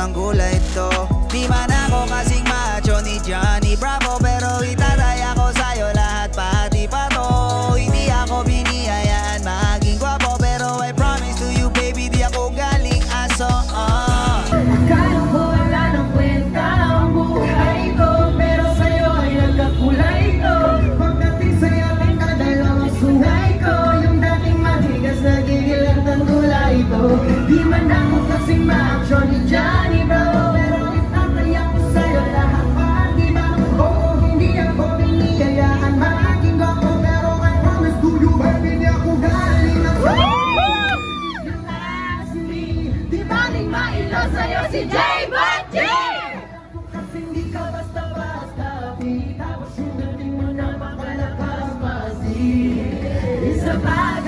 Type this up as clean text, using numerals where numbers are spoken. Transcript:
ang kulay to. Di man ako kasing macho ni Johnny Bravo, pero itataya ko sa'yo lahat pati pa to. Hindi ako biniyayaan maging gwapo, pero I promise to you baby, di ako galing aso. Akala ko wala nang kwenta ang buhay ko, pero sa'yo ay nagkakulay ko. Pagdating sa'yo ay kadalawang sungay ko, yung dating matigas na gigilan ng gulay ko. Di man ako kasing macho ni Johnny Bravo, pero itataya ko sa'yo lahat pati ba. Oo, hindi ako biniyayaan maging gwapo, pero I promise to you baby, di ako galing aso. You ask me, di baling mailo sa'yo si Jay Bunty! Kasi hindi ka basta-basta, tapos yung dating mo na makalakas pasi. Isa pa